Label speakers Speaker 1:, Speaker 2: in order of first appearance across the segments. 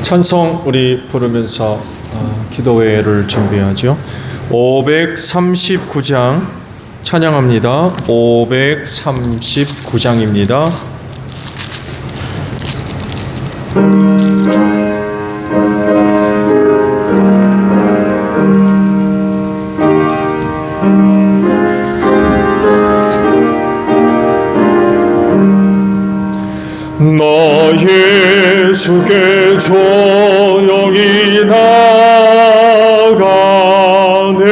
Speaker 1: 찬송 우리 부르면서 기도회를 준비하죠. 539장 찬양합니다. 539장입니다. 나 예수께 조용히 나가 내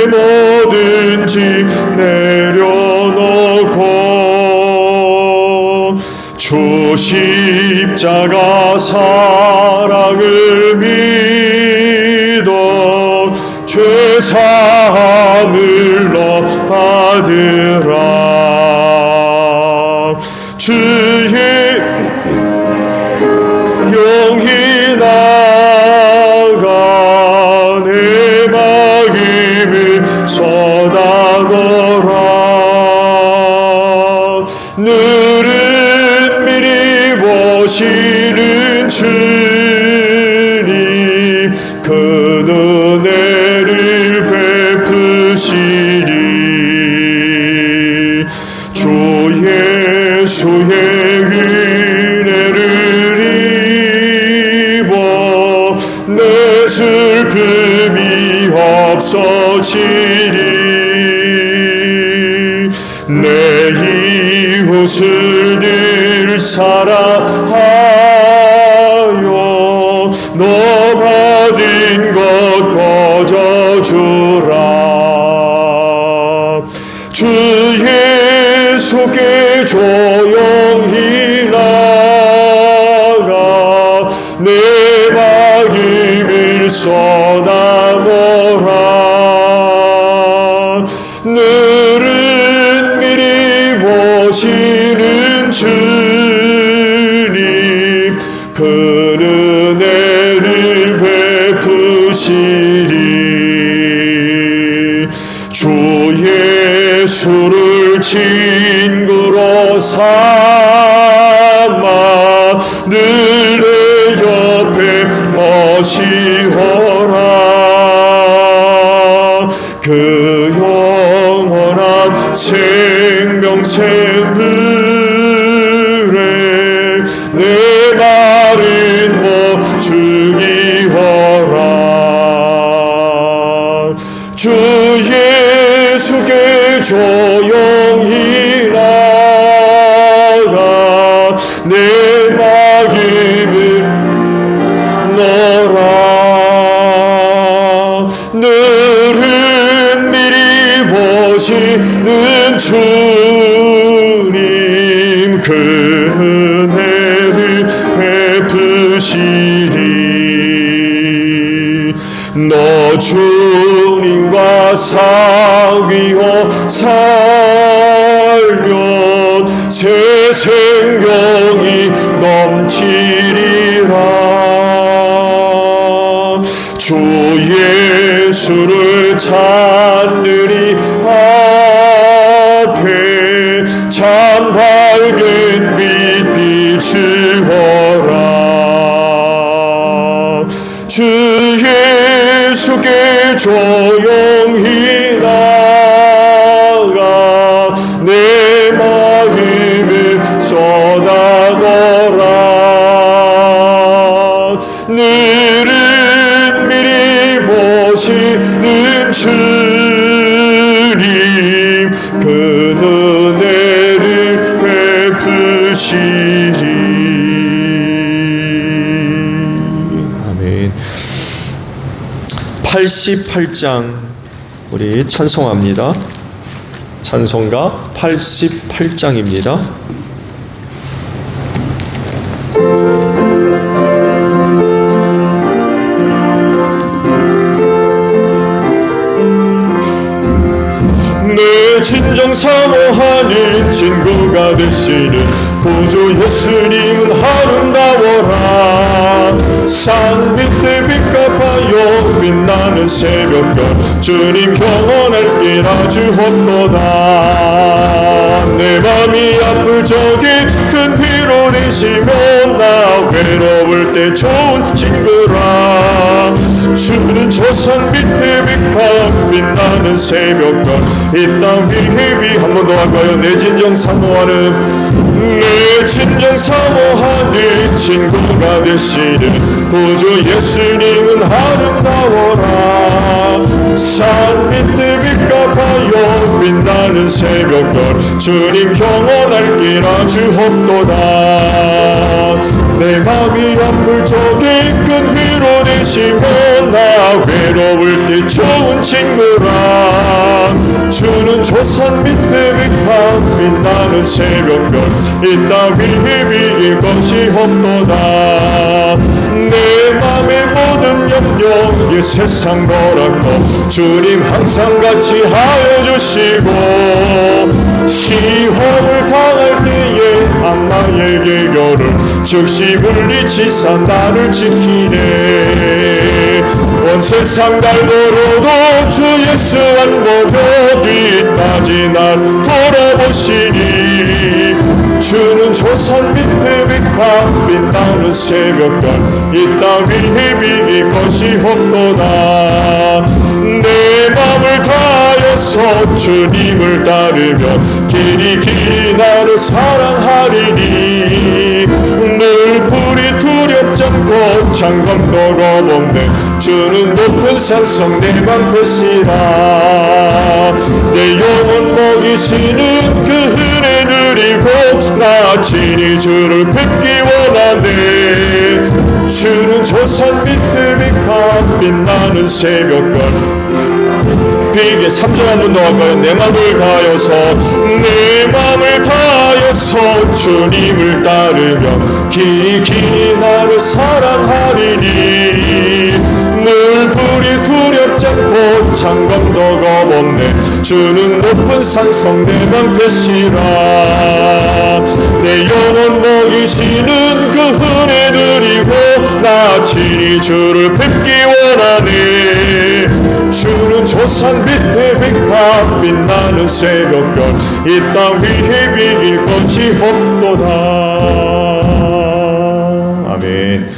Speaker 1: 모든 짐 내려놓고 주 십자가 사랑을 믿어 죄사함을 너 받으라. 주의 용히 나가 내 마음을 쏟아놓으라. 늘은 미리 보시는 주님 그 은혜를 베푸시리. 주 예수의 내 슬픔이 없어지리. 내 이웃을 늘 사랑하여 너 받은 것 거저주라. 주 예수께 조용히 나가 내 마음을 쏟아놓으라. 늘은 미리 보시는 주님 그 은혜를 베푸시리. 주 예수를 친구로 삼아 늘 내 옆에 모시오라. 그 영원한 생명샘물에 내 마른 몸 죽이어라. 주 예수께 조용히 나가 내 마음을 너라. 늘은 미리 보시는 주님 그 은혜를 베푸시리. 너 주님과 사귀어 살면 새 생명이 넘치리라. 주 예수를 찾느니 앞에 참 밝은 빛 비추어라. 주 예수께 조용히 나가 내 마음을 쏟아놓으라. 늘은 미리 보시는 주님 그 은혜를 베푸시리. 아멘. 88장 우리 찬송합니다. 찬송가 88장입니다. 내 진정 사모하는 친구가 되시는 구주 예수님은 아름다워라. 산 밑에 빛까파요 빛나는 새벽별 주님 영원할 길 아주 헛도다. 내 맘이 아플 적에 큰 피로 되시며 나 외로울 때 좋은 친구라. 주는 저 산 밑에 빛나는 새벽별 이 땅 위에 비 한 번 더 할까요? 내 진정 사모하는 내 진정 사모하는 친구가 되시는 구주 예수님은 아름다워라. 산 밑에 빛까파요 빛나는 새벽별 주님 영원할 길 아주 헛도다. 내 맘이 아플 적에 큰 위로 되시며 나 외로울 때 좋은 친구라. 주는 저 산 밑에 빛나는 새벽별 이 땅 위에 비길 것이 없도다. 내 맘의 모든 염려 이 세상 거라고 주님 항상 같이 하여 주시고 시험을 당할 때에 악마의 계결을 즉시 물리치사 나를 지키네. 온 세상 달더러도 주 예수 안 보고 뒤까지 날 돌아보시니 주는 저 산 밑에 빛나는 새벽별 이 땅 위에 비길 것이 없도다. 내 맘을 다해서 주님을 따르며 길이 나를 사랑하리니 늘 불이 두렵지 않고 창검도 겁없네. 주는 높은 산성 내 방패시라. 내 영혼 먹이시는 그 은혜 누리고 나 친히 주를 뵙기 원하네. 주는 저 산 밑에 빛나는 새벽별 비게 3절 한 번 더 할까요? 내 맘을 다하여서 내 맘을 다하여서 주님을 따르며 길이 나를 사랑하리니 늘 불이 두렵지 않고 창검도 겁없네. 주는 높은 산성 내 방패시라. 내 영혼 먹이시는 그 은혜 누리고 나 친히 주를 뵙기 원하네. 주는 저 산 밑에 빛나는 새벽별 이 땅 위에 비길 것이 없도다. 아멘.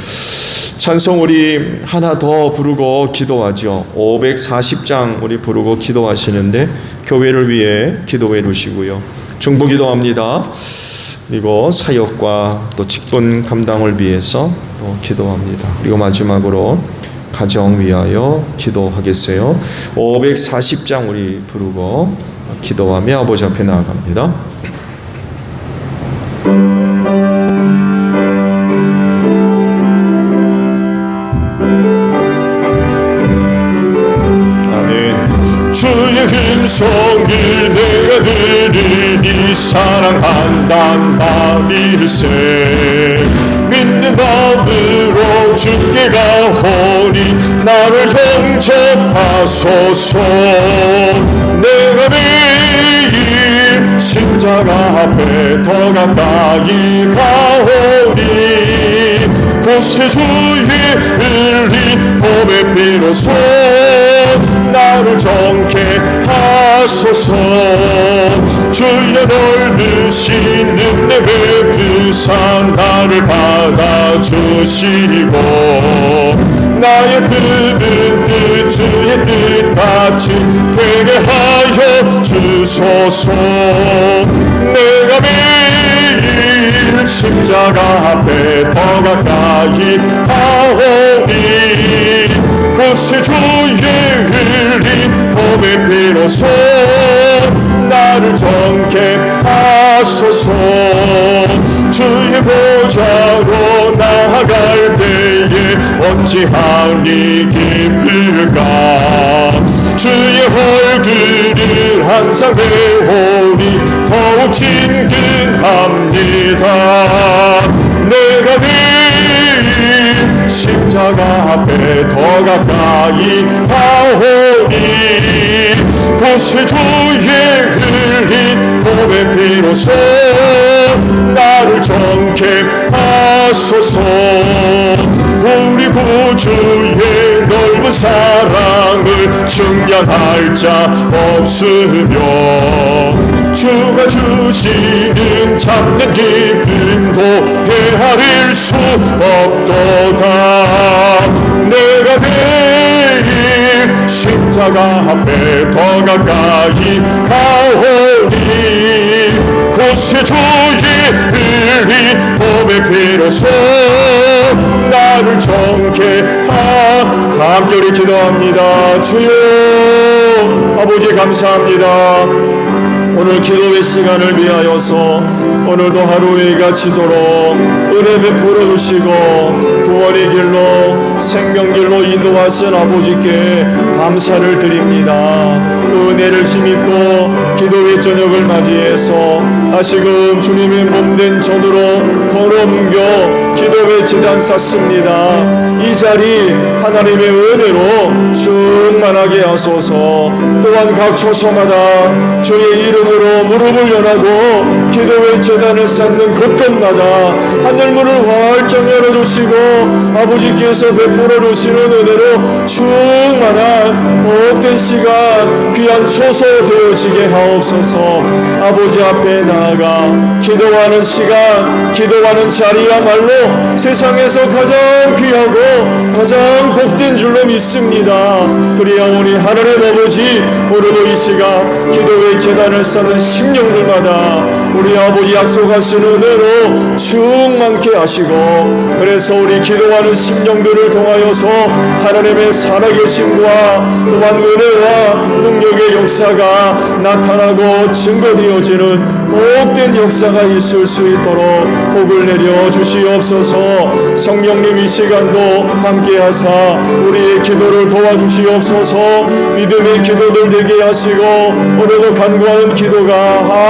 Speaker 1: 찬송 우리 하나 더 부르고 기도하죠. 540장 우리 부르고 기도하시는데 교회를 위해 기도해 주시고요. 중보 기도합니다. 그리고 사역과 또 직분 감당을 위해서 또 기도합니다. 그리고 마지막으로 가정 위하여 기도하겠어요. 540장 우리 부르고 기도하며 아버지 앞에 나아갑니다. 아멘. 주의 음성을 내가 들으니 사랑한단 말일세. 믿는 마음으로 주께 가오니 나를 영접하소서. 내가 매일 십자가 앞에 더 가까이 가오니 곳에 주의 흘린 봄의 비로소 나를 정케 하소서. 주여 넓으신 은혜 베푸사 나를 받아주시고 나의 뜻은 뜻 주의 뜻같이 되게 하여 주소서. 내가 매일 십자가 앞에 더 가까이 가오니 곳에 주의 흘린 봄의 비로소 나를 정케 하소서. 주의 보좌로 나아갈 때에 어찌하니 기쁠까. 주의 얼굴을 항상 배우니 더욱 친근합니다. 내가 늘 십자가 앞에 더 가까이 가오니 곳에 주의 흘린 봄의 비로소 나를 정케 하소서. 우리 구주의 넓은 사랑을 증명할 자 없으며 주가 주시는 참된 기쁨도 헤아릴 수 없도다. 내가 매일 십자가 앞에 더 가까이 가오니 곳에 주의 흘린 몸의 피로써 나를 정케 다 함께 우리 기도합니다. 주여 아버지 감사합니다. 오늘 기도의 시간을 위하여서 오늘도 하루에 가지도록 은혜 베풀어 주시고 구원의 길로 생명 길로 인도하신 아버지께 감사를 드립니다. 그 은혜를 힘입고 기도의 저녁을 맞이해서 다시금 주님의 몸된 전으로 걸어옮겨 기도의 제단 쌓습니다. 이 자리 하나님의 은혜로 충만하게 하소서. 또한 각 처소마다 주의 이름으로 무릎을 연하고 기도의 제단을 쌓는 곳곳마다 하늘문을 활짝 열어주시고 아버지께서 베풀어 주시는 은혜로 충만한 복된 시간 귀한 초소 되어지게 하옵소서. 아버지 앞에 나아가 기도하는 시간 기도하는 자리야말로 세상에서 가장 귀하고 가장 복된 줄로 믿습니다. 그리하오니 하늘의 아버지 오늘도 이 시간 기도의 제단을 쌓는 심령들마다 우리 아버지 약속하신 은혜로 충만케 하시고 그래서 우리 기도하는 심령들을 통하여서 하나님의 살아계심과 또한 은혜와 능력의 역사가 나타나고 증거되어지는 복된 역사가 있을 수 있도록 복을 내려 주시옵소서. 성령님 이 시간도 함께 하사 우리의 기도를 도와주시옵소서. 믿음의 기도들 되게 하시고 오늘도 간구하는 기도가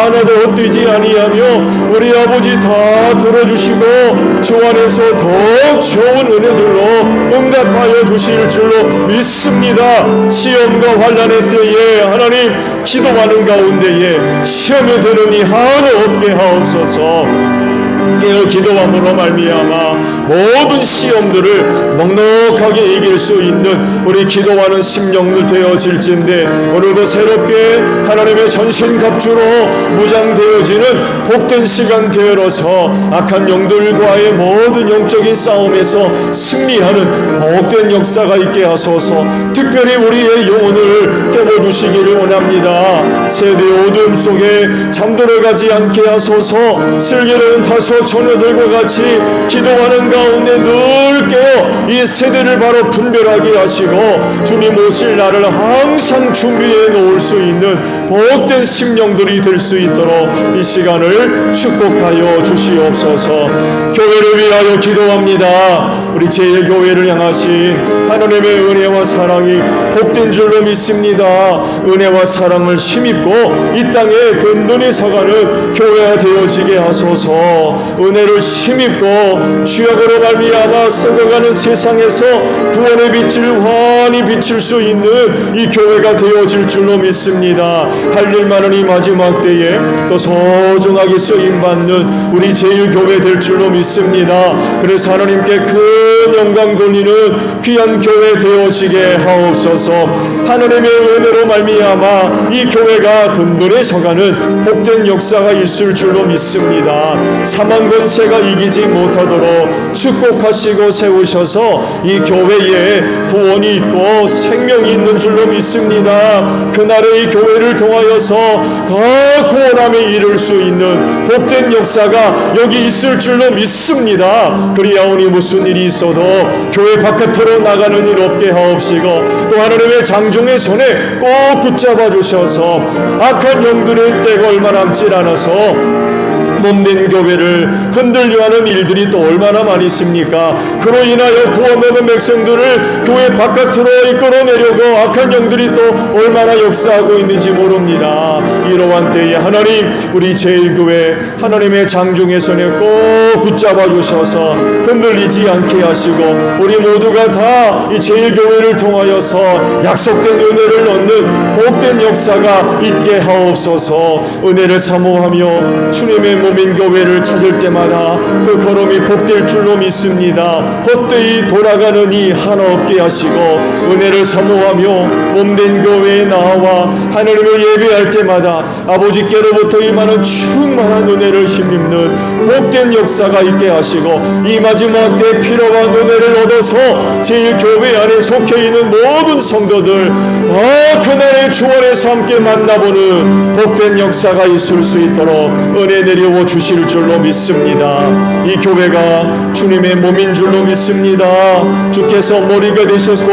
Speaker 1: 하나도 헛되지 아니하며 우리 아버지 다 들어주시고 주 안에서 더 좋은 은혜들로 응답하여 주실 줄로 믿습니다. 시험과 환난의 때에 하나님 기도하는 가운데에 시험에 드는 이 하나 없게 하옵소서. 깨어 기도함으로 말미암아 모든 시험들을 넉넉하게 이길 수 있는 우리 기도하는 심령들 되어질진데 오늘도 새롭게 하나님의 전신갑주로 무장되어지는 복된 시간 되어서 악한 영들과의 모든 영적인 싸움에서 승리하는 복된 역사가 있게 하소서. 특별히 우리의 영혼을 깨워주시기를 원합니다. 세대 어둠 속에 잠들어가지 않게 하소서. 슬기로운 다소 처녀들과 같이 기도하는 가운데 늘 깨어 이 세대를 바로 분별하게 하시고 주님 오실 날을 항상 준비해 놓을 수 있는 복된 심령들이 될 수 있도록 이 시간을 축복하여 주시옵소서. 교회를 위하여 기도합니다. 우리 제1교회를 향하신 하나님의 은혜와 사랑이 복된 줄로 믿습니다. 은혜와 사랑을 힘입고 이 땅에 든든히 서가는 교회가 되어지게 하소서. 은혜를 힘입고 주역으로 말미암아 썩어가는 세상에서 구원의 빛을 환히 비칠 수 있는 이 교회가 되어질 줄로 믿습니다. 할 일 많은 이 마지막 때에 또 소중하게 쓰임받는 우리 제1교회 될 줄로 믿습니다. 그래서 하나님께 큰 영광 돌리는 귀한 교회 되어지게 하옵소서. 하나님의 은혜로 말미암아 이 교회가 든든히 서가는 복된 역사가 있을 줄로 믿습니다. 사망 권세가 이기지 못하도록 축복하시고 세우셔서 이 교회에 구원이 있고 생명이 있는 줄로 믿습니다. 그날의 이 교회를 통하여서 더 구원함에 이를 수 있는 복된 역사가 여기 있을 줄로 믿습니다. 그리하오니 무슨 일이 있어도 교회 바깥으로 나가는 일 없게 하옵시고 또 하나님의 장종의 손에 꼭 붙잡아 주셔서 악한 영들의 때가 얼마 남지 않아서 몸된 교회를 흔들려 하는 일들이 또 얼마나 많이 있습니까? 그로 인하여 구원받은 백성들을 교회 바깥으로 이끌어내려고 악한 영들이 또 얼마나 역사하고 있는지 모릅니다. 이러한 때에 하나님 우리 제1교회 하나님의 장중의 손에 꼭 붙잡아 주셔서 흔들리지 않게 하시고 우리 모두가 다 이 제1교회를 통하여서 약속된 은혜를 얻는 복된 역사가 있게 하옵소서. 은혜를 사모하며 주님의 몸인 교회를 찾을 때마다 그 걸음이 복될 줄로 믿습니다. 헛되이 돌아가는 이 하나 없게 하시고 은혜를 사모하며 몸된 교회에 나와 하나님을 예배할 때마다 아버지께로부터 임하는 충만한 은혜를 힘입는 복된 역사가 있게 하시고 이 마지막 때 필요한 은혜를 얻어서 제 교회 안에 속해 있는 모든 성도들 다 그날의 주 안에서 함께 만나보는 복된 역사가 있을 수 있도록 은혜 내려오 주실 줄로 믿습니다. 이 교회가 주님의 몸인 줄로 믿습니다. 주께서 머리가 되셨고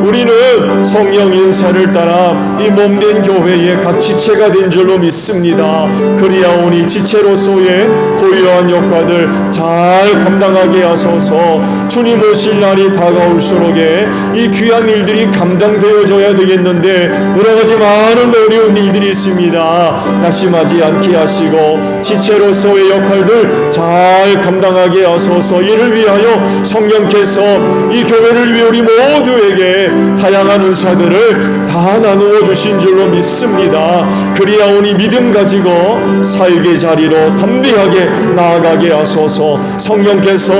Speaker 1: 우리는 성령 인사를 따라 이 몸된 교회의 각 지체가 된 줄로 믿습니다. 그리하오니 지체로서의 고유한 역할들 잘 감당하게 하소서. 주님 오실 날이 다가올수록에 이 귀한 일들이 감당되어져야 되겠는데 여러 가지 많은 어려운 일들이 있습니다. 낙심하지 않게 하시고 지체로서의 역할들 잘 감당하게 하소서. 이를 위하여 성령께서 이 교회를 위해 우리 모두에게 다양한 은사들을 다 나누어 주신 줄로 믿습니다. 그리하오니 믿음 가지고 사역의 자리로 담대하게 나아가게 하소서. 성령께서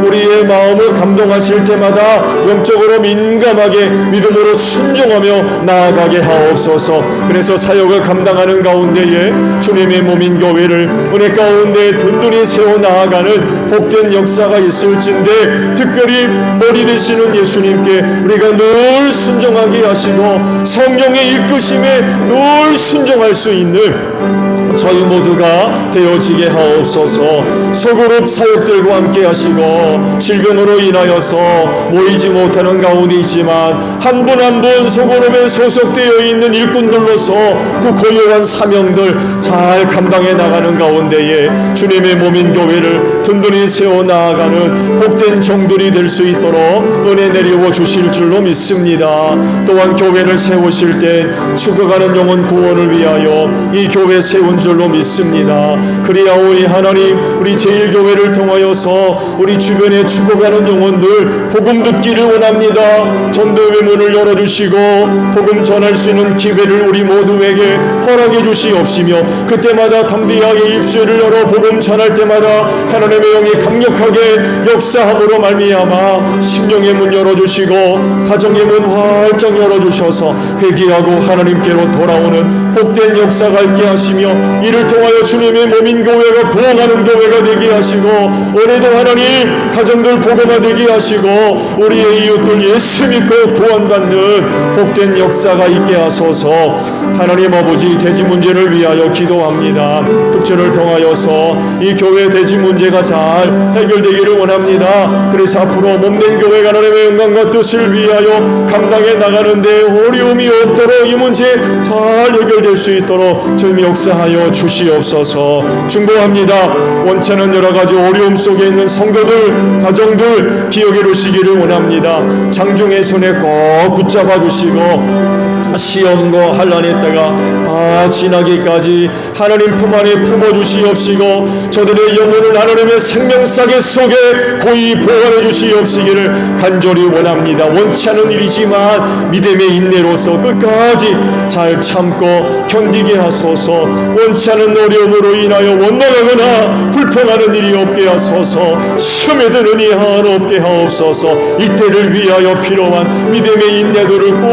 Speaker 1: 우리의 마음을 감동하실 때마다 영적으로 민감하게 믿음으로 순종하며 나아가게 하옵소서. 그래서 사역을 감당하는 가운데에 주님의 몸인 교회를 은혜 가운데 든든히 세워 나아가는 복된 역사가 있을진데 특별히 머리 되시는 예수님께 우리가 늘 순종하게 하시고 성령의 이끄심에 늘 순종할 수 있는 저희 모두가 되어지게 하옵소서. 소그룹 사역들과 함께 하시고 질병으로 인하여서 모이지 못하는 가운데 있지만 한 분 한 분 소그룹에 소속되어 있는 일꾼들로서 그 고유한 사명들 잘 감당해 나가는 가운데에 주님의 몸인 교회를 든든히 세워 나아가는 복된 종들이 될 수 있도록 은혜 내리워 주실 줄로 믿습니다. 또한 교회를 세우실 때 죽어가는 영혼 구원을 위하여 이 교회 세운 줄로 믿습니다. 그리하오니 하나님 우리 제일교회를 통하여서 우리 주변에 죽어가는 영혼들 복음 듣기를 원합니다. 전도의 문을 열어주시고 복음 전할 수 있는 기회를 우리 모두에게 허락해 주시옵시며 그때마다 담대하게 입술을 열어 복음 전할 때마다 하나님의 영이 강력하게 역사함으로 말미암아 심령의 문 열어주시고 가정의 문 활짝 열어주셔서 회개하고 하나님께로 돌아오는 복된 역사가 있게 하시며 이를 통하여 주님의 몸인 교회가 부흥하는 교회가 되게 하시고 오늘도 하나님 가정들 복음화되게 하시고 우리의 이웃들 예수 믿고 구원받는 복된 역사가 있게 하소서. 하나님 아버지 대지 문제를 위하여 기도합니다. 특별을 통하여서 이 교회 대지 문제가 잘 해결되기를 원합니다. 그래서 앞으로 몸된 교회가 하나님의 영광과 뜻을 위하여 감당해 나가는데 어려움이 없도록 이 문제 잘 해결될 수 있도록 주님 역사하여 주시옵소서. 중보합니다. 원찮은 여러 가지 어려움 속에 있는 성도들 가정들 기억해 주시기를 원합니다. 장중의 손에 꼭 붙잡아 주시고 시험과 환난의 때가 다 지나기까지 하나님 품 안에 품어주시옵시고 저들의 영혼을 하나님의 생명사계 속에 고이 보관해 주시옵시기를 간절히 원합니다. 원치 않은 일이지만 믿음의 인내로서 끝까지 잘 참고 견디게 하소서. 원치 않은 어려움으로 인하여 원망하거나 불평하는 일이 없게 하소서. 시험에 드는 이 하나 없게 하옵소서. 이때를 위하여 필요한 믿음의 인내도를 꼭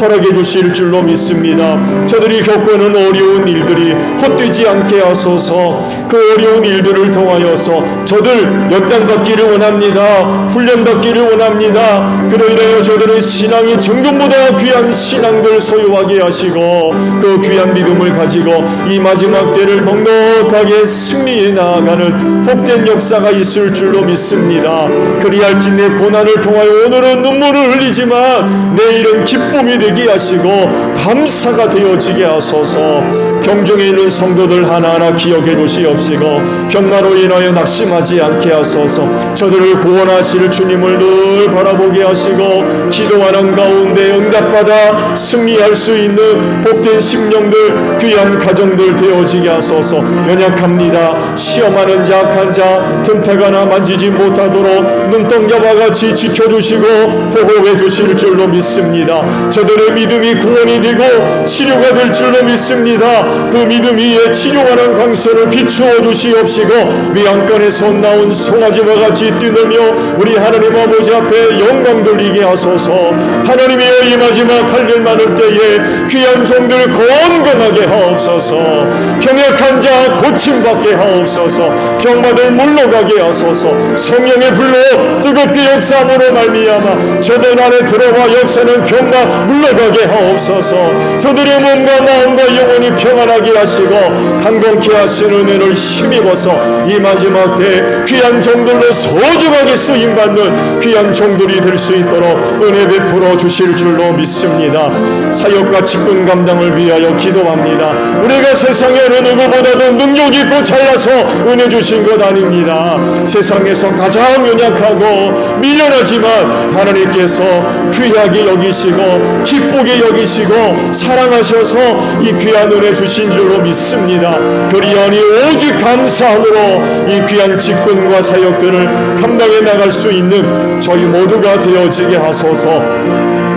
Speaker 1: 허락해 주실 줄로 믿습니다. 저들이 겪고는 어려운 일들이 헛되지 않게 하소서. 그 어려운 일들을 통하여서 저들 연단받기를 원합니다. 훈련받기를 원합니다. 그로 인하여 저들의 신앙이 정금보다 귀한 신앙들 소유하게 하시고 그 귀한 믿음을 가지고 이 마지막 때를 넉넉하게 승리해 나아가는 복된 역사가 있을 줄로 믿습니다. 그리할진의 고난을 통하여 오늘은 눈물을 흘리지만 내일은 기쁨이 되게 하시고 감사가 되어지게 하소서. 병중에 있는 성도들 하나하나 기억해 주시옵시고 병마로 인하여 낙심하지 않게 하소서. 저들을 구원하실 주님을 늘 바라보게 하시고 기도하는 가운데 응답받아 승리할 수 있는 복된 심령들 귀한 가정들 되어지게 하소서. 연약합니다. 시험하는 악한 자 틈타가나 만지지 못하도록 눈동자와 같이 지켜주시고 보호해 주실 줄로 믿습니다. 저들의 믿음이 구원이 되고 치료가 될 줄로 믿습니다. 그 믿음 위에 치료하는 광선을 비추어 주시옵시고 위안간에서 나온 송아지와 같이 뛰놀며 우리 하나님 아버지 앞에 영광 돌리게 하소서. 하나님이여, 이 마지막 할 일 많은 때에 귀한 종들 건강하게 하옵소서. 병약한 자 고침받게 하옵소서. 병마들 물러가게 하소서. 성령의 불로 뜨겁게 역사함으로 말미암아 저들 안에 들어와 역사는 병마 물러가게 하옵소서. 저들의 몸과 마음과 영혼이 평안하게 하시고 강건케 하시는 은혜를 힘입어서 이 마지막 때 귀한 종들로 소중하게 쓰임받는 귀한 종들이 될 수 있도록 은혜 베풀어 주실 줄로 믿습니다. 사역과 직분 감당을 위하여 기도합니다. 우리가 세상에 어느 누구보다도 능력 있고 잘나서 은혜 주신 것 아닙니다. 세상에서 가장 연약하고 미련하지만 하나님께서 귀하게 여기시고 기쁘게 여기시고 사랑하셔서 이 귀한 은혜 주신 줄로 믿습니다. 그리하니 오직 감사함으로 이 귀한 직분과 사역들을 감당해 나갈 수 있는 저희 모두가 되어지게 하소서.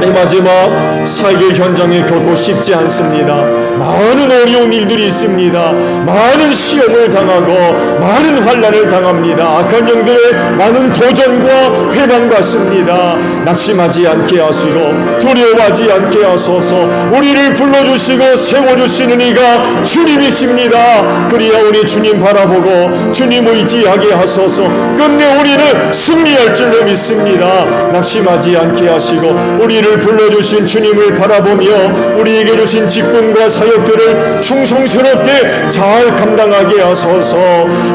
Speaker 1: 이 마지막 사역의 현장에 겪고 쉽지 않습니다. 많은 어려운 일들이 있습니다. 많은 시험을 당하고 많은 환난을 당합니다. 악한 영들의 많은 도전과 회방받습니다. 낙심하지 않게 하시고 두려워하지 않게 하소서. 우리를 불러주시고 세워주시는 이가 주님이십니다. 그리하오니 주님 바라보고 주님 의지하게 하소서. 끝내 우리는 승리할 줄로 믿습니다. 낙심하지 않게 하시고 우리를 불러주신 주님을 바라보며 우리에게 주신 직분과 사역들을 충성스럽게 잘 감당하게 하소서.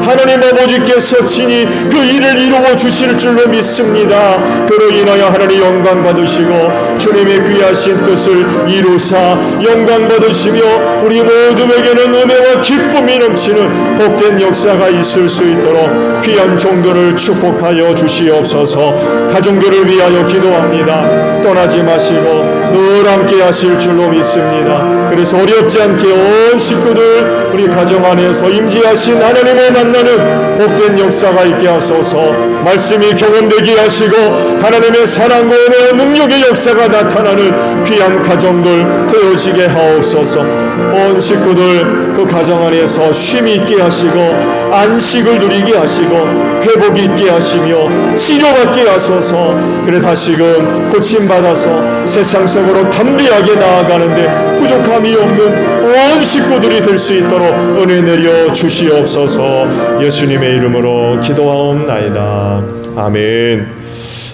Speaker 1: 하나님 아버지께서 친히 그 일을 이루어 주실 줄로 믿습니다. 그로 인하여 하나님 영광 받으시고 주님의 귀하신 뜻을 이루사 영광 받으시며 우리 모두에게는 은혜와 기쁨이 넘치는 복된 역사가 있을 수 있도록 귀한 종들을 축복하여 주시옵소서. 가정들을 위하여 기도합니다. 떠나지 마시고 늘 함께 하실 줄로 믿습니다. 그래서 어렵지 않게 온 식구들 우리 가정 안에서 임재하신 하나님을 만나는 복된 역사가 있게 하소서. 말씀이 경험되게 하시고 하나님의 사랑과 은혜와 능력의 역사가 나타나는 귀한 가정들 되어지게 하옵소서. 온 식구들 그 가정 안에서 쉼이 있게 하시고 안식을 누리게 하시고 회복이 있게 하시며 치료받게 하소서. 그래 다시금 고침받아서 세상 속으로 담대하게 나아가는데 부족함이 없는 온 식구들이 될 수 있도록 은혜 내려 주시옵소서. 예수님의 이름으로 기도하옵나이다. 아멘.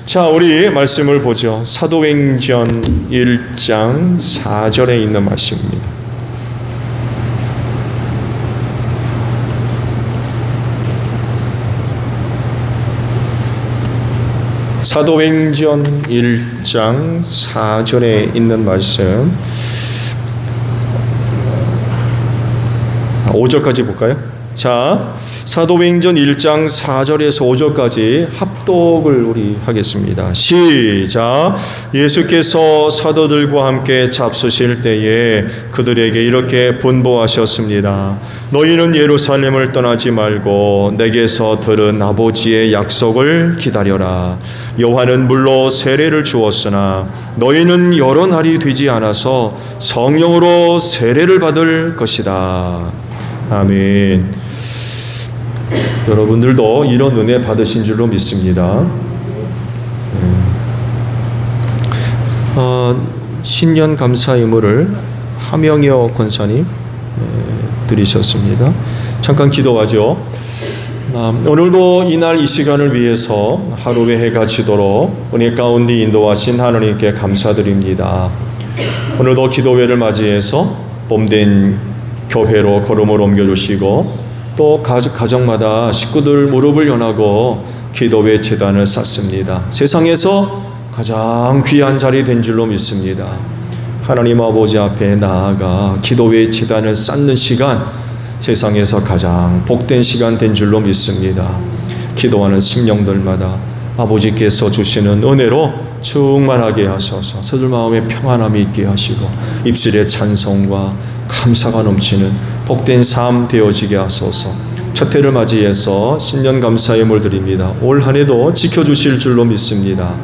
Speaker 1: 자, 우리 말씀을 보죠. 사도행전 1장 4절에 있는 말씀입니다. 사도행전 1장 4절에 있는 말씀 5절까지 볼까요? 자, 사도행전 1장 4절에서 5절까지 합독을 우리 하겠습니다. 시작. 예수께서 사도들과 함께 잡수실 때에 그들에게 이렇게 분부하셨습니다. 너희는 예루살렘을 떠나지 말고 내게서 들은 아버지의 약속을 기다려라. 요한은 물로 세례를 주었으나 너희는 여러 날이 되지 않아서 성령으로 세례를 받을 것이다. 아멘. 여러분들도 이런 은혜 받으신 줄로 믿습니다. 신년 감사 예물을 하명여 권사님 드리셨습니다. 잠깐 기도하죠. 오늘도 이날 이 시간을 위해서 하루의 해가 지도록 은혜 가운데 인도하신 하나님께 감사드립니다. 오늘도 기도회를 맞이해서 봄된 교회로 걸음을 옮겨주시고 또 가정마다 식구들 무릎을 연하고 기도회 제단을 쌓습니다. 세상에서 가장 귀한 자리 된 줄로 믿습니다. 하나님 아버지 앞에 나아가 기도회 제단을 쌓는 시간, 세상에서 가장 복된 시간 된 줄로 믿습니다. 기도하는 심령들마다 아버지께서 주시는 은혜로 충만하게 하셔서 저들 마음에 평안함이 있게 하시고 입술에 찬송과 감사가 넘치는 복된 삶 되어지게 하소서. 첫 해를 맞이해서 신년 감사의 예물 드립니다. 올 한 해도 지켜주실 줄로 믿습니다.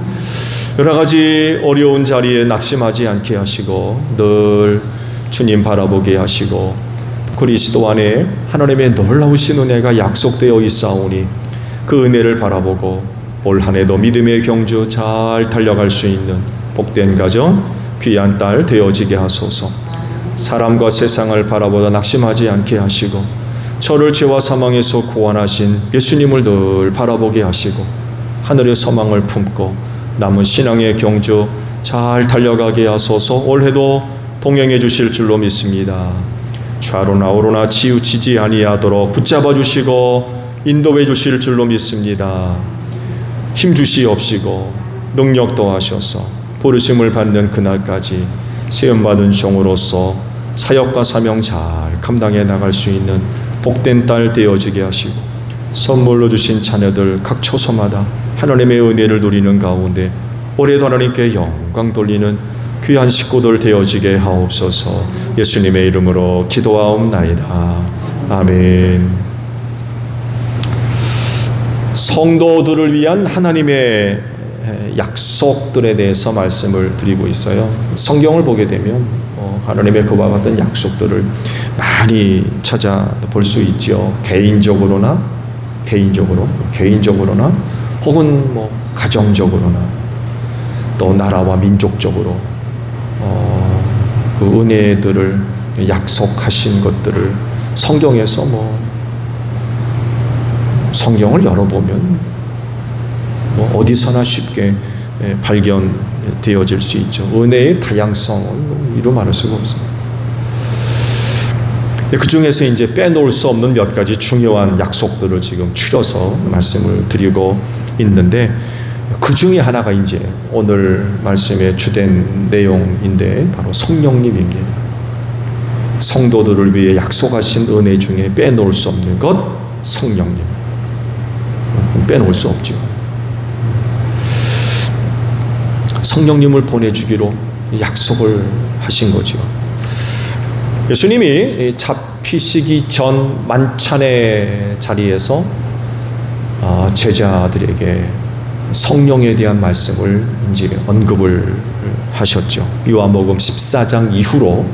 Speaker 1: 여러 가지 어려운 자리에 낙심하지 않게 하시고 늘 주님 바라보게 하시고 그리스도 안에 하나님의 놀라우신 은혜가 약속되어 있사오니 그 은혜를 바라보고 올 한 해도 믿음의 경주 잘 달려갈 수 있는 복된 가정, 귀한 딸 되어지게 하소서. 사람과 세상을 바라보다 낙심하지 않게 하시고 저를 죄와 사망에서 구원하신 예수님을 늘 바라보게 하시고 하늘의 소망을 품고 남은 신앙의 경주 잘 달려가게 하소서. 올해도 동행해 주실 줄로 믿습니다. 좌로나 우로나 치우치지 아니하도록 붙잡아 주시고 인도해 주실 줄로 믿습니다. 힘 주시옵시고 능력 더하셔서 부르심을 받는 그날까지 세움받은 종으로서 사역과 사명 잘 감당해 나갈 수 있는 복된 딸 되어지게 하시고 선물로 주신 자녀들 각 초소마다 하나님의 은혜를 누리는 가운데 올해도 하나님께 영광 돌리는 귀한 식구들 되어지게 하옵소서. 예수님의 이름으로 기도하옵나이다. 아멘. 성도들을 위한 하나님의 약속들에 대해서 말씀을 드리고 있어요. 성경을 보게 되면 하나님의 그와 같은 약속들을 많이 찾아볼 수 있죠. 개인적으로나 혹은 가정적으로나 또 나라와 민족적으로 그 은혜들을 약속하신 것들을 성경에서 성경을 열어보면 어디서나 쉽게 발견되어질 수 있죠. 은혜의 다양성을 이루 말할 수가 없습니다. 그 중에서 이제 빼놓을 수 없는 몇 가지 중요한 약속들을 지금 추려서 말씀을 드리고 있는데 그 중에 하나가 이제 오늘 말씀의 주된 내용인데 바로 성령님입니다. 성도들을 위해 약속하신 은혜 중에 빼놓을 수 없는 것 성령님. 빼놓을 수 없죠. 성령님을 보내주기로 약속을 하신 거죠. 예수님이 잡히시기 전 만찬의 자리에서 제자들에게 성령에 대한 말씀을 이제 언급을 하셨죠. 요한복음 14장 이후로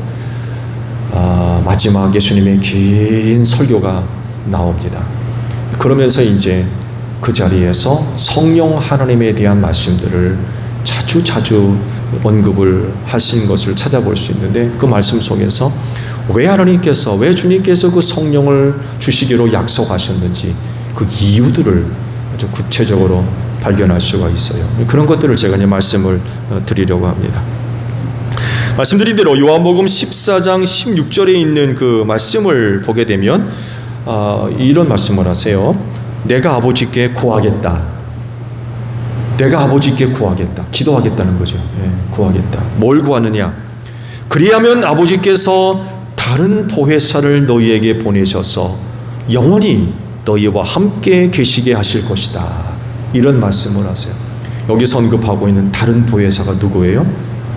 Speaker 1: 마지막 예수님의 긴 설교가 나옵니다. 그러면서 이제 그 자리에서 성령 하나님에 대한 말씀들을 자주 언급을 하신 것을 찾아볼 수 있는데 그 말씀 속에서 왜 주님께서 그 성령을 주시기로 약속하셨는지 그 이유들을 아주 구체적으로 발견할 수가 있어요. 그런 것들을 제가 이제 말씀을 드리려고 합니다. 말씀드린 대로 요한복음 14장 16절에 있는 그 말씀을 보게 되면 이런 말씀을 하세요. 내가 아버지께 구하겠다. 기도하겠다는 거죠. 구하겠다. 뭘 구하느냐? 그리하면 아버지께서 다른 보혜사를 너희에게 보내셔서 영원히 너희와 함께 계시게 하실 것이다. 이런 말씀을 하세요. 여기 언급하고 있는 다른 보혜사가 누구예요?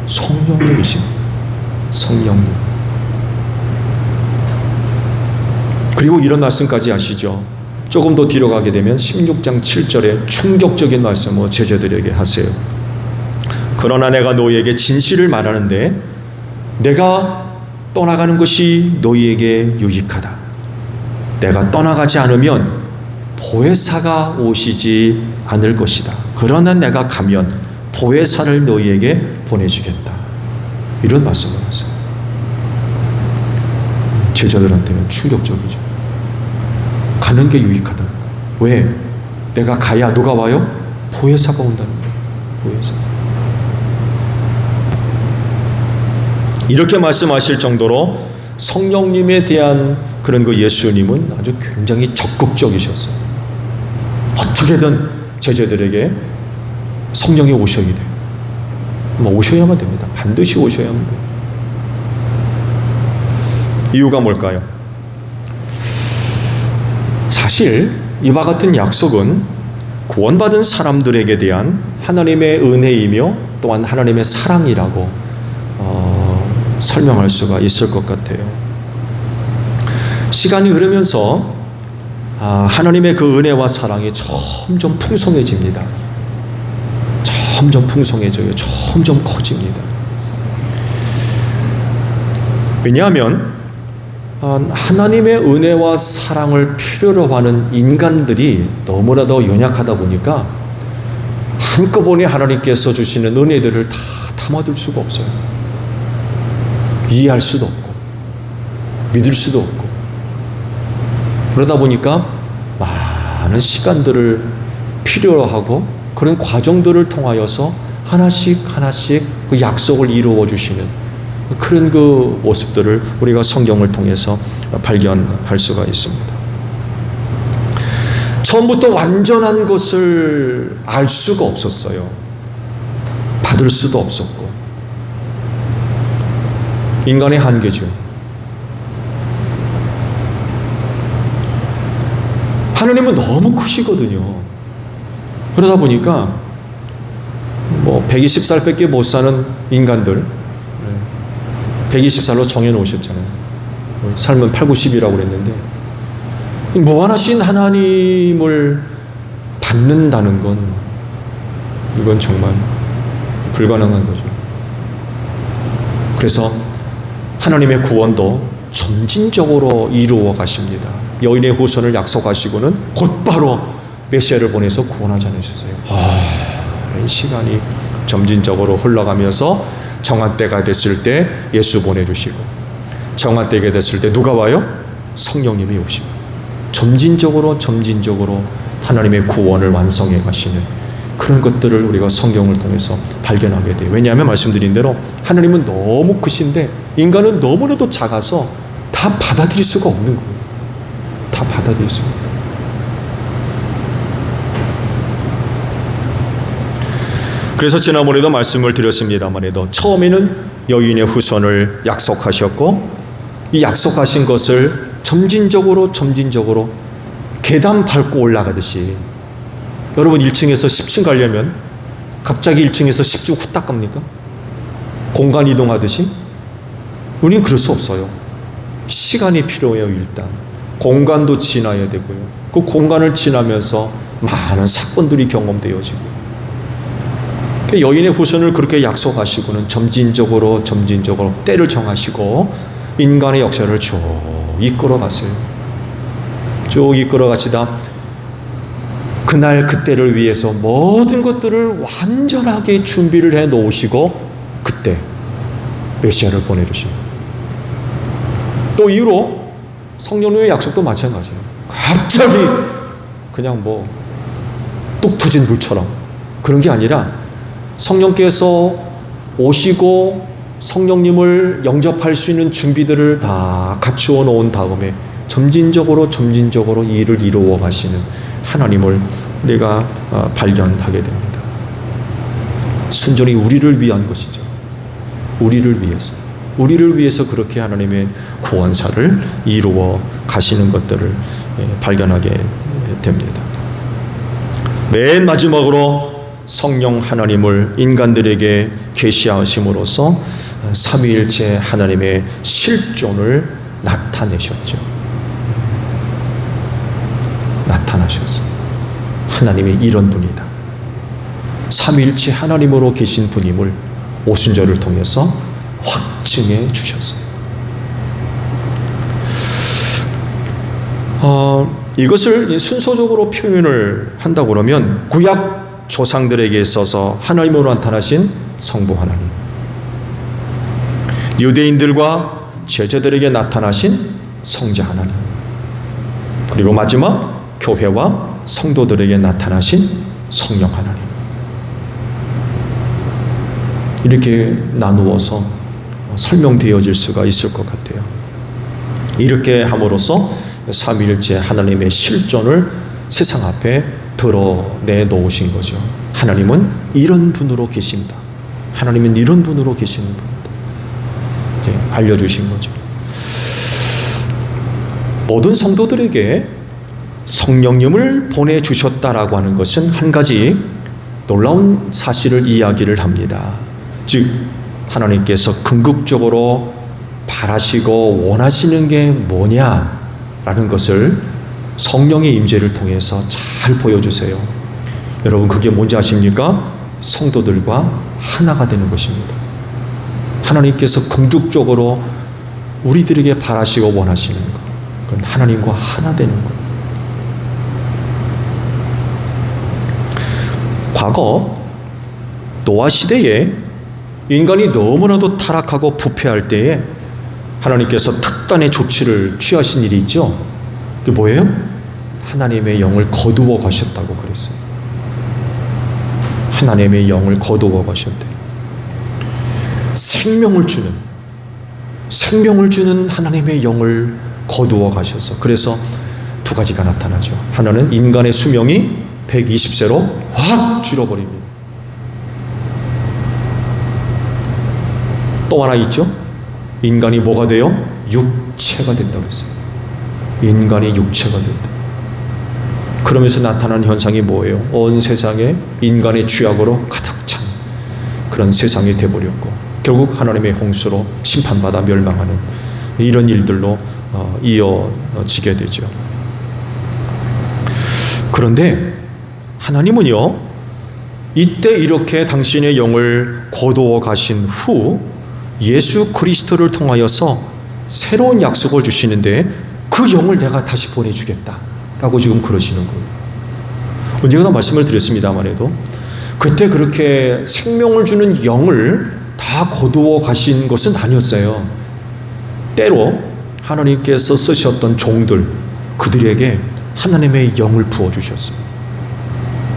Speaker 1: 성령님이십니다. 성령님. 그리고 이런 말씀까지 하시죠. 조금 더 뒤로 가게 되면 16장 7절에 충격적인 말씀을 제자들에게 하세요. 그러나 내가 너희에게 진실을 말하는데 내가 떠나가는 것이 너희에게 유익하다. 내가 떠나가지 않으면 보혜사가 오시지 않을 것이다. 그러나 내가 가면 보혜사를 너희에게 보내주겠다. 이런 말씀을 하세요. 제자들한테는 충격적이죠. 가는 게 유익하다는 거예요. 왜? 내가 가야 누가 와요? 보혜사가 온다는 거예요. 보혜사. 이렇게 말씀하실 정도로 성령님에 대한 그런 그 예수님은 아주 굉장히 적극적이셨어요. 어떻게든 제자들에게 성령이 오셔야 돼요. 오셔야만 됩니다. 반드시 오셔야만 돼요. 이유가 뭘까요? 사실 이와 같은 약속은 구원받은 사람들에게 대한 하나님의 은혜이며 또한 하나님의 사랑이라고 설명할 수가 있을 것 같아요. 시간이 흐르면서 하나님의 그 은혜와 사랑이 점점 풍성해집니다. 점점 풍성해져요. 점점 커집니다. 왜냐하면 하나님의 은혜와 사랑을 필요로 하는 인간들이 너무나도 연약하다 보니까 한꺼번에 하나님께서 주시는 은혜들을 다 담아둘 수가 없어요. 이해할 수도 없고 믿을 수도 없고, 그러다 보니까 많은 시간들을 필요로 하고 그런 과정들을 통하여서 하나씩 그 약속을 이루어 주시는 그런 그 모습들을 우리가 성경을 통해서 발견할 수가 있습니다. 처음부터 완전한 것을 알 수가 없었어요. 받을 수도 없었고. 인간의 한계죠. 하나님은 너무 크시거든요. 그러다 보니까 120살밖에 못 사는 인간들, 120살로 정해놓으셨잖아요. 삶은 8, 90이라고 그랬는데, 무한하신 하나님을 받는다는 건 이건 정말 불가능한 거죠. 그래서 하나님의 구원도 점진적으로 이루어 가십니다. 여인의 후손을 약속하시고는 곧바로 메시아를 보내서 구원하지 않으셨어요. 오랜 시간이 점진적으로 흘러가면서 정한 때가 됐을 때 예수 보내주시고, 정한 때가 됐을 때 누가 와요? 성령님이 오시고, 점진적으로 하나님의 구원을 완성해 가시는 그런 것들을 우리가 성경을 통해서 발견하게 돼요. 왜냐하면 말씀드린 대로 하나님은 너무 크신데 인간은 너무나도 작아서 다 받아들일 수가 없는 거예요. 다 받아들일 수가 없어요. 그래서 지난번에도 말씀을 드렸습니다만에도 처음에는 여인의 후손을 약속하셨고, 이 약속하신 것을 점진적으로 계단 밟고 올라가듯이, 여러분 1층에서 10층 가려면 갑자기 1층에서 10층 후딱 갑니까? 공간 이동하듯이? 우리는 그럴 수 없어요. 시간이 필요해요. 일단 공간도 지나야 되고요. 그 공간을 지나면서 많은 사건들이 경험되어지고, 여인의 후손을 그렇게 약속하시고는 점진적으로 때를 정하시고 인간의 역사를 쭉 이끌어 가세요. 쭉 이끌어 가시다 그날 그때를 위해서 모든 것들을 완전하게 준비를 해 놓으시고 그때 메시아를 보내주십니다. 또 이후로 성령님의 약속도 마찬가지예요. 갑자기 그냥 뚝 터진 물처럼 그런 게 아니라 성령께서 오시고 성령님을 영접할 수 있는 준비들을 다 갖추어 놓은 다음에 점진적으로 일을 이루어 가시는 하나님을 우리가 발견하게 됩니다. 순전히 우리를 위한 것이죠. 우리를 위해서 그렇게 하나님의 구원사를 이루어 가시는 것들을 발견하게 됩니다. 맨 마지막으로 성령 하나님을 인간들에게 계시하심으로써 삼위일체 하나님의 실존을 나타내셨죠. 나타나셨어요. 하나님이 이런 분이다. 삼위일체 하나님으로 계신 분임을 오순절을 통해서 확증해 주셨어요. 이것을 순서적으로 표현을 한다고 그러면 구약 조상들에게 있어서 하나님으로 나타나신 성부 하나님, 유대인들과 제자들에게 나타나신 성자 하나님, 그리고 마지막 교회와 성도들에게 나타나신 성령 하나님, 이렇게 나누어서 설명되어질 수가 있을 것 같아요. 이렇게 함으로써 삼위일체 하나님의 실존을 세상 앞에 드러내 놓으신 거죠. 하나님은 이런 분으로 계신다. 하나님은 이런 분으로 계시는 분이다. 이제 알려주신 거죠. 모든 성도들에게 성령님을 보내주셨다라고 하는 것은 한 가지 놀라운 사실을 이야기를 합니다. 즉 하나님께서 궁극적으로 바라시고 원하시는 게 뭐냐라는 것을 성령의 임재를 통해서 잘 보여주세요. 여러분 그게 뭔지 아십니까?
Speaker 2: 성도들과 하나가 되는 것입니다. 하나님께서 궁극적으로 우리들에게 바라시고 원하시는 것, 그건 하나님과 하나 되는 것. 과거 노아 시대에 인간이 너무나도 타락하고 부패할 때에 하나님께서 특단의 조치를 취하신 일이 있죠. 그게 뭐예요? 하나님의 영을 거두어 가셨다고 그랬어요. 하나님의 영을 거두어 가셨대. 생명을 주는 하나님의 영을 거두어 가셔서, 그래서 두 가지가 나타나죠. 하나는 인간의 수명이 120세로 확 줄어버립니다. 또 하나 있죠. 인간이 뭐가 돼요? 육체가 된다고 했어요. 인간이 육체가 된다. 그러면서 나타나는 현상이 뭐예요? 온 세상에 인간의 죄악으로 가득 찬 그런 세상이 되어버렸고, 결국 하나님의 홍수로 심판받아 멸망하는 이런 일들로 이어지게 되죠. 그런데 하나님은요, 이때 이렇게 당신의 영을 거두어 가신 후 예수 그리스도를 통하여서 새로운 약속을 주시는데, 그 영을 내가 다시 보내주겠다 라고 지금 그러시는 거예요. 언젠가 말씀을 드렸습니다만 해도 그때 그렇게 생명을 주는 영을 다 거두어 가신 것은 아니었어요. 때로 하나님께서 쓰셨던 종들, 그들에게 하나님의 영을 부어주셨어요.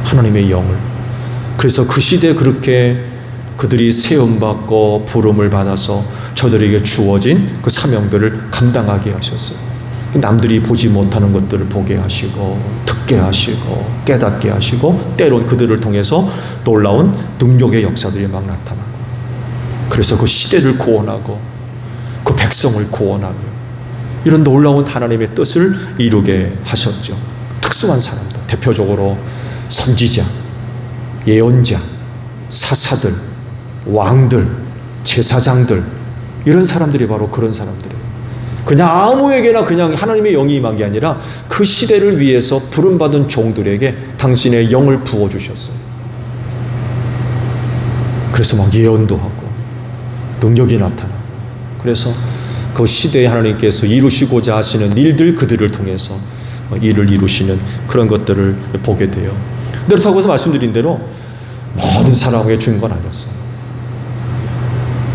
Speaker 2: 하나님의 영을. 그래서 그 시대에 그렇게 그들이 세움받고 부름을 받아서 저들에게 주어진 그 사명들을 감당하게 하셨어요. 남들이 보지 못하는 것들을 보게 하시고, 듣게 하시고, 깨닫게 하시고, 때론 그들을 통해서 놀라운 능력의 역사들이 막 나타나고, 그래서 그 시대를 구원하고 그 백성을 구원하며 이런 놀라운 하나님의 뜻을 이루게 하셨죠. 특수한 사람들, 대표적으로 선지자, 예언자, 사사들, 왕들, 제사장들, 이런 사람들이 바로 그런 사람들이에요. 그냥 아무에게나 그냥 하나님의 영이 임한 게 아니라 그 시대를 위해서 부름받은 종들에게 당신의 영을 부어주셨어요. 그래서 막 예언도 하고 능력이 나타나고, 그래서 그 시대에 하나님께서 이루시고자 하시는 일들, 그들을 통해서 일을 이루시는 그런 것들을 보게 돼요. 그렇다고 해서 말씀드린 대로 모든 사람에게 준 건 아니었어요.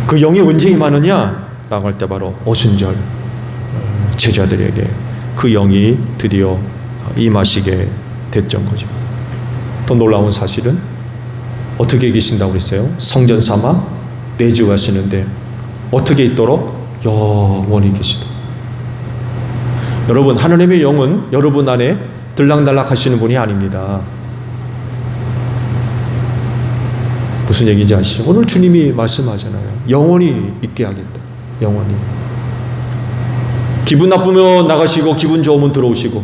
Speaker 2: 그 영이 언제 임하느냐 라고 할 때 바로 오순절 제자들에게 그 영이 드디어 임하시게 됐던 거죠. 더 놀라운 사실은 어떻게 계신다고 그랬어요? 성전 삼아 내주하시는데 어떻게 있도록? 영원히 계시다. 여러분, 하나님의 영은 여러분 안에 들락날락 하시는 분이 아닙니다. 무슨 얘기인지 아시죠? 오늘 주님이 말씀하잖아요. 영원히 있게 하겠다. 영원히. 기분 나쁘면 나가시고 기분 좋으면 들어오시고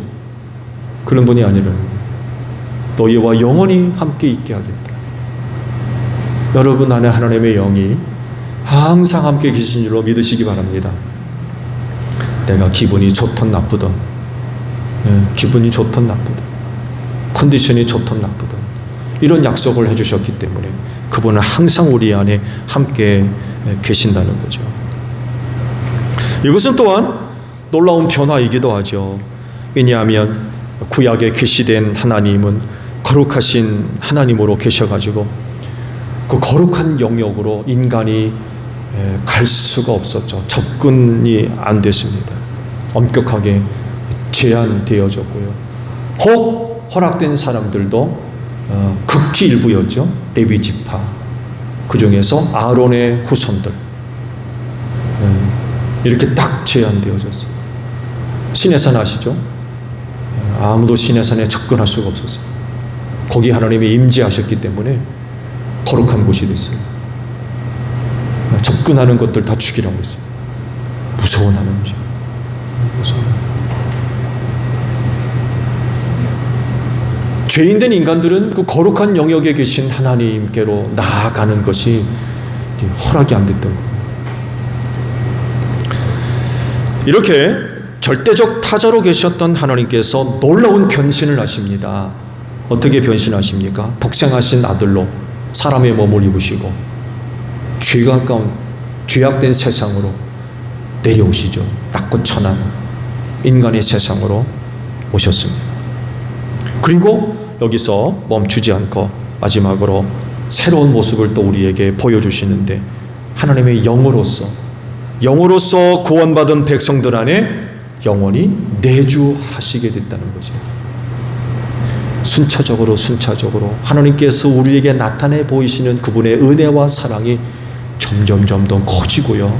Speaker 2: 그런 분이 아니라는 거예요. 너희와 영원히 함께 있게 하겠다. 여러분 안에 하나님의 영이 항상 함께 계신 줄로 믿으시기 바랍니다. 내가 기분이 좋든 나쁘든, 기분이 좋든 나쁘든, 컨디션이 좋든 나쁘든 이런 약속을 해주셨기 때문에 그분은 항상 우리 안에 함께 계신다는 거죠. 이것은 또한 놀라운 변화이기도 하죠. 왜냐하면 구약에 계시된 하나님은 거룩하신 하나님으로 계셔가지고 그 거룩한 영역으로 인간이 갈 수가 없었죠. 접근이 안 됐습니다. 엄격하게 제한되어졌고요. 혹 허락된 사람들도 극히 일부였죠. 레위 지파, 그 중에서 아론의 후손들, 이렇게 딱 제한되어졌어요. 시내산 아시죠? 아무도 시내산에 접근할 수가 없었어요. 거기 하나님이 임재하셨기 때문에 거룩한 곳이 됐어요. 접근하는 것들 다 죽이라고 했어요. 무서운 하나님이죠. 무서운. 죄인된 인간들은 그 거룩한 영역에 계신 하나님께로 나아가는 것이 허락이 안 됐던 거예요. 이렇게 절대적 타자로 계셨던 하나님께서 놀라운 변신을 하십니다. 어떻게 변신하십니까? 독생하신 아들로 사람의 몸을 입으시고 죄가 가운 죄악된 세상으로 내려오시죠. 낮고 천한 인간의 세상으로 오셨습니다. 그리고 여기서 멈추지 않고 마지막으로 새로운 모습을 또 우리에게 보여주시는데, 하나님의 영으로서 구원받은 백성들 안에 영원히 내주하시게 됐다는 거죠. 순차적으로 하나님께서 우리에게 나타내 보이시는 그분의 은혜와 사랑이 점점 더 커지고요,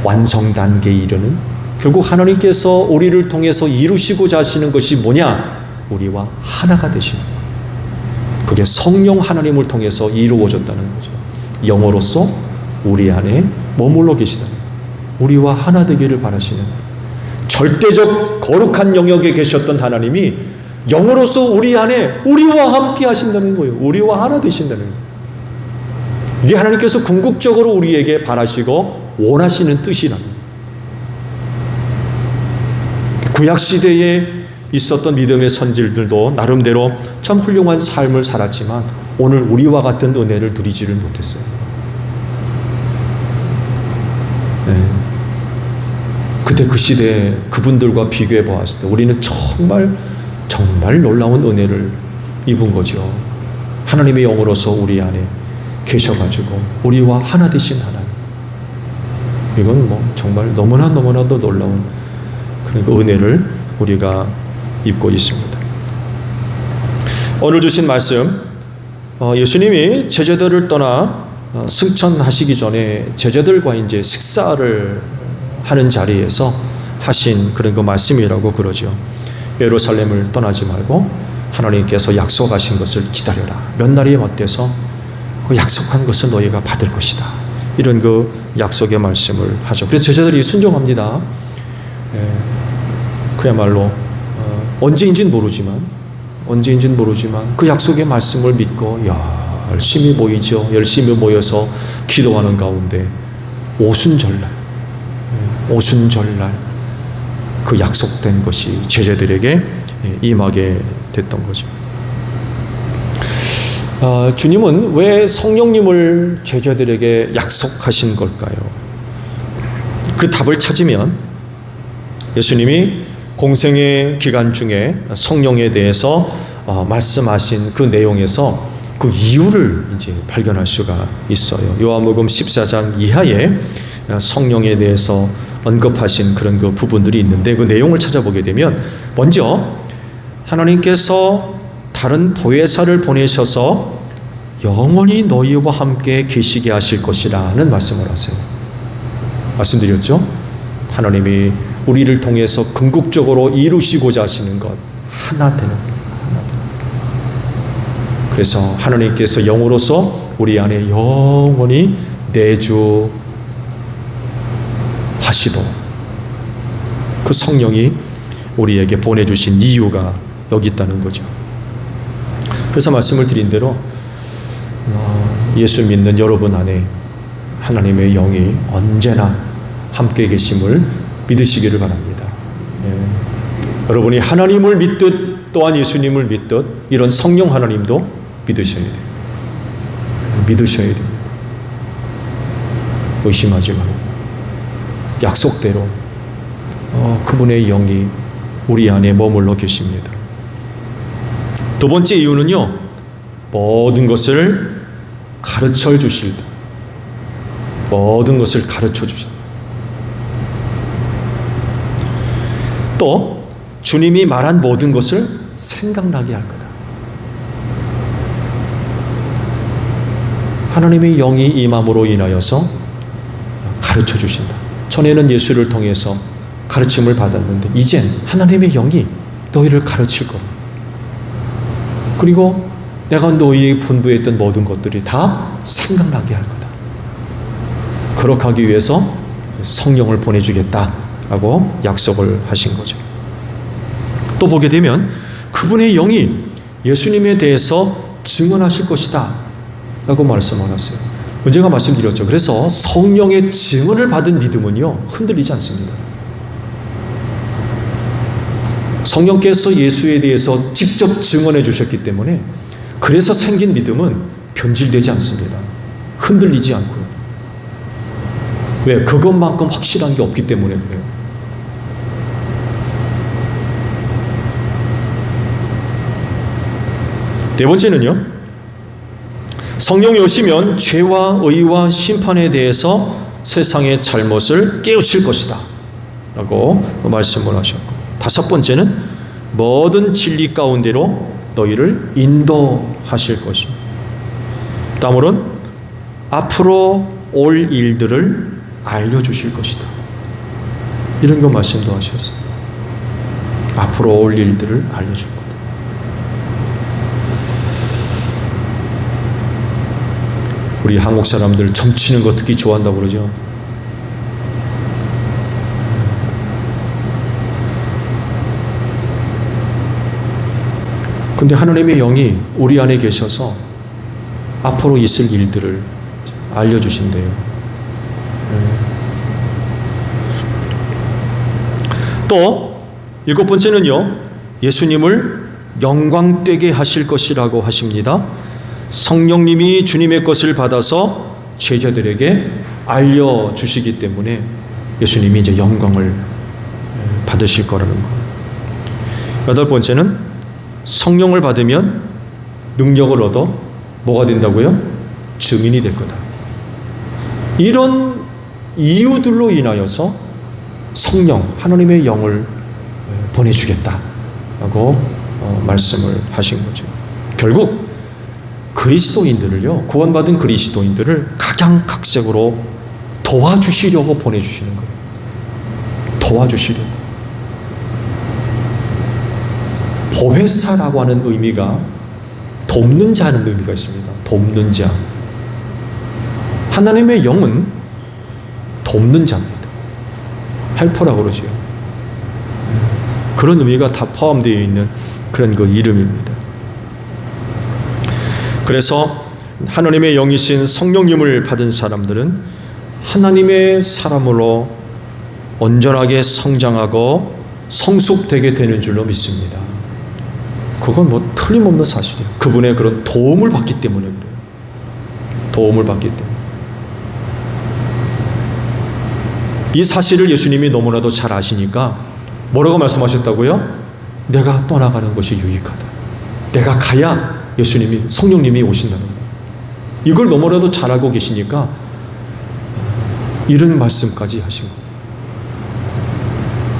Speaker 2: 완성 단계에 이르는, 결국 하나님께서 우리를 통해서 이루시고자 하시는 것이 뭐냐? 우리와 하나가 되시는 거예요. 그게 성령 하나님을 통해서 이루어졌다는 거죠. 영으로서 우리 안에 머물러 계시다는 거예요. 우리와 하나 되기를 바라시는, 절대적 거룩한 영역에 계셨던 하나님이 영으로서 우리 안에 우리와 함께 하신다는 거예요. 우리와 하나 되신다는 거예요. 이게 하나님께서 궁극적으로 우리에게 바라시고 원하시는 뜻이라는 거예요. 구약시대에 있었던 믿음의 선질들도 나름대로 참 훌륭한 삶을 살았지만 오늘 우리와 같은 은혜를 누리지를 못했어요. 네. 그때 그 시대에 그분들과 비교해 보았을 때 우리는 정말 놀라운 은혜를 입은 거죠. 하나님의 영으로서 우리 안에 계셔가지고 우리와 하나 되신 하나님. 이건 정말 너무나도 놀라운 그런 은혜를 우리가 입고 있습니다. 오늘 주신 말씀, 예수님이 제자들을 떠나 승천하시기 전에 제자들과 이제 식사를 하는 자리에서 하신 그런 그 말씀이라고 그러죠. 예루살렘을 떠나지 말고 하나님께서 약속하신 것을 기다려라. 몇 날이 못돼서 그 약속한 것을 너희가 받을 것이다. 이런 그 약속의 말씀을 하죠. 그래서 제자들이 순종합니다. 그야말로 언제인지는 모르지만 그 약속의 말씀을 믿고 열심히 모여서 기도하는 가운데 오순절날 그 약속된 것이 제자들에게 임하게 됐던 거죠. 주님은 왜 성령님을 제자들에게 약속하신 걸까요? 그 답을 찾으면 예수님이 공생의 기간 중에 성령에 대해서 말씀하신 그 내용에서 그 이유를 이제 발견할 수가 있어요. 요한복음 14장 이하에 성령에 대해서 언급하신 그런 그 부분들이 있는데, 그 내용을 찾아보게 되면 먼저 하나님께서 다른 보혜사를 보내셔서 영원히 너희와 함께 계시게 하실 것이라는 말씀을 하세요. 말씀드렸죠? 하나님이 우리를 통해서 궁극적으로 이루시고자 하시는 것, 하나 되는 것. 그래서 하나님께서 영으로서 우리 안에 영원히 내주하시도록 그 성령이 우리에게 보내주신 이유가 여기 있다는 거죠. 그래서 말씀을 드린 대로 예수 믿는 여러분 안에 하나님의 영이 언제나 함께 계심을 믿으시기를 바랍니다. 여러분이 하나님을 믿듯 또한 예수님을 믿듯 이런 성령 하나님도 믿으셔야 돼요. 믿으셔야 됩니다. 의심하지 말고 약속대로 그분의 영이 우리 안에 머물러 계십니다. 두 번째 이유는요, 모든 것을 가르쳐 주실다. 모든 것을 가르쳐 주신다. 또 주님이 말한 모든 것을 생각나게 할 거다. 하나님의 영이 임함으로 인하여서 가르쳐 주신다. 전에는 예수를 통해서 가르침을 받았는데 이젠 하나님의 영이 너희를 가르칠 거다. 그리고 내가 너희에게 분부했던 모든 것들이 다 생각나게 할 거다. 그렇게 하기 위해서 성령을 보내주겠다라고 약속을 하신 거죠. 또 보게 되면 그분의 영이 예수님에 대해서 증언하실 것이다 라고 말씀하셨어요. 언제가 말씀드렸죠. 그래서 성령의 증언을 받은 믿음은요, 흔들리지 않습니다. 성령께서 예수에 대해서 직접 증언해 주셨기 때문에 그래서 생긴 믿음은 변질되지 않습니다. 흔들리지 않고요. 왜? 그것만큼 확실한 게 없기 때문에 그래요. 네 번째는요, 성령이 오시면 죄와 의와 심판에 대해서 세상의 잘못을 깨우칠 것이다 라고 말씀을 하셨고, 다섯 번째는 모든 진리 가운데로 너희를 인도하실 것입니다. 다음으로는 앞으로 올 일들을 알려주실 것이다, 이런 거 말씀도 하셨어요. 앞으로 올 일들을 알려줄 거다. 우리 한국 사람들 점치는 거 특히 좋아한다고 그러죠. 근데 하나님의 영이 우리 안에 계셔서 앞으로 있을 일들을 알려주신대요. 또 일곱 번째는요, 예수님을 영광되게 하실 것이라고 하십니다. 성령님이 주님의 것을 받아서 제자들에게 알려주시기 때문에 예수님이 이제 영광을 받으실 거라는 거. 여덟 번째는 성령을 받으면 능력을 얻어 뭐가 된다고요? 증인이 될 거다. 이런 이유들로 인하여서 성령, 하나님의 영을 보내주겠다라고 말씀을 하신 거죠. 결국 그리스도인들을요, 구원받은 그리스도인들을 각양각색으로 도와주시려고 보내주시는 거예요. 도와주시려고. 보혜사라고 하는 의미가 돕는 자는 의미가 있습니다. 돕는 자. 하나님의 영은 돕는 자입니다. 헬퍼라고 그러죠. 그런 의미가 다 포함되어 있는 그런 그 이름입니다. 그래서 하나님의 영이신 성령님을 받은 사람들은 하나님의 사람으로 온전하게 성장하고 성숙되게 되는 줄로 믿습니다. 그건 뭐 틀림없는 사실이에요. 그분의 그런 도움을 받기 때문에 그래요. 도움을 받기 때문에. 이 사실을 예수님이 너무나도 잘 아시니까 뭐라고 말씀하셨다고요? 내가 떠나가는 것이 유익하다. 내가 가야 예수님이, 성령님이 오신다는 거예요. 이걸 너무나도 잘 알고 계시니까 이런 말씀까지 하신 거예요.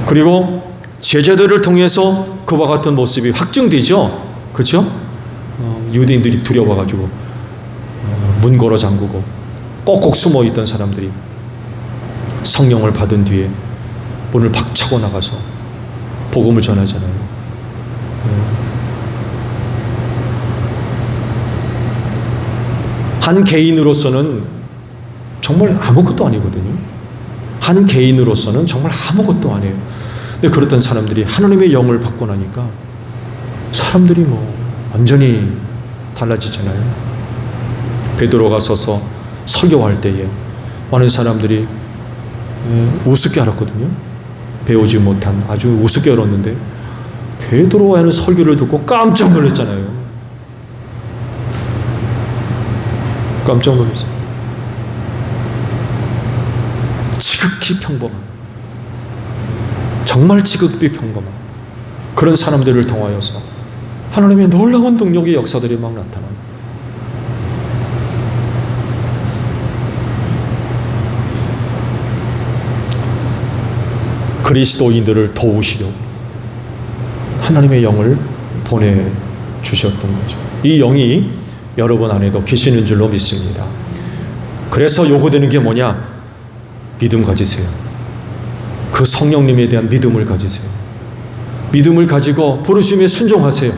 Speaker 2: 그리고 제자들을 통해서 그와 같은 모습이 확증되죠. 그렇죠? 유대인들이 두려워가지고 문 걸어 잠그고 꼭꼭 숨어 있던 사람들이 성령을 받은 뒤에 문을 팍 차고 나가서 복음을 전하잖아요. 한 개인으로서는 정말 아무것도 아니거든요. 한 개인으로서는 정말 아무것도 아니에요. 근데 그랬던 사람들이 하나님의 영을 받고 나니까 사람들이 뭐 완전히 달라지잖아요. 베드로가 서서 설교할 때에 많은 사람들이 우습게 알았거든요. 배우지 못한 아주 우습게 알았는데 베드로가 하는 설교를 듣고 깜짝 놀랐잖아요. 깜짝 놀랐어요. 지극히 평범한, 정말 지극히 평범한 그런 사람들을 통하여서 하나님의 놀라운 능력의 역사들이 막 나타나요. 그리스도인들을 도우시려고 하나님의 영을 보내주셨던 거죠. 이 영이 여러분 안에도 계시는 줄로 믿습니다. 그래서 요구되는 게 뭐냐? 믿음 가지세요. 그 성령님에 대한 믿음을 가지세요. 믿음을 가지고 부르심에 순종하세요.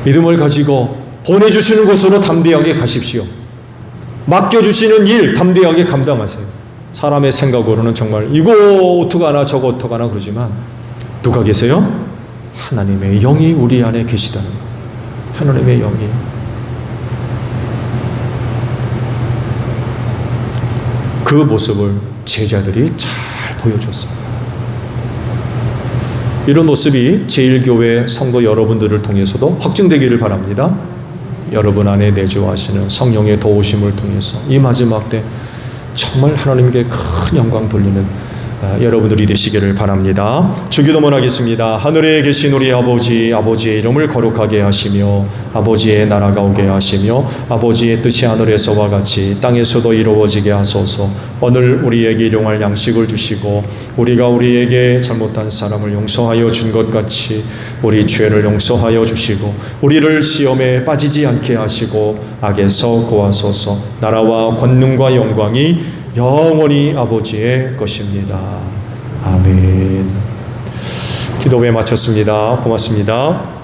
Speaker 2: 믿음을 가지고 보내주시는 곳으로 담대하게 가십시오. 맡겨주시는 일 담대하게 감당하세요. 사람의 생각으로는 정말 이거 어떡하나 저거 어떡하나 그러지만 누가 계세요? 하나님의 영이 우리 안에 계시다는 거. 하나님의 영이. 그 모습을 제자들이 잘 보여줬습니다. 이런 모습이 제1교회 성도 여러분들을 통해서도 확증되기를 바랍니다. 여러분 안에 내주하시는 성령의 도우심을 통해서 이 마지막 때 정말 하나님께 큰 영광 돌리는 여러분들이 되시기를 바랍니다. 주기도문 하겠습니다. 하늘에 계신 우리 아버지, 아버지의 이름을 거룩하게 하시며 아버지의 나라가 오게 하시며 아버지의 뜻이 하늘에서와 같이 땅에서도 이루어지게 하소서. 오늘 우리에게 일용할 양식을 주시고 우리가 우리에게 잘못한 사람을 용서하여 준 것 같이 우리 죄를 용서하여 주시고 우리를 시험에 빠지지 않게 하시고 악에서 구하소서. 나라와 권능과 영광이 영원히 아버지의 것입니다. 아멘. 기도회 마쳤습니다. 고맙습니다.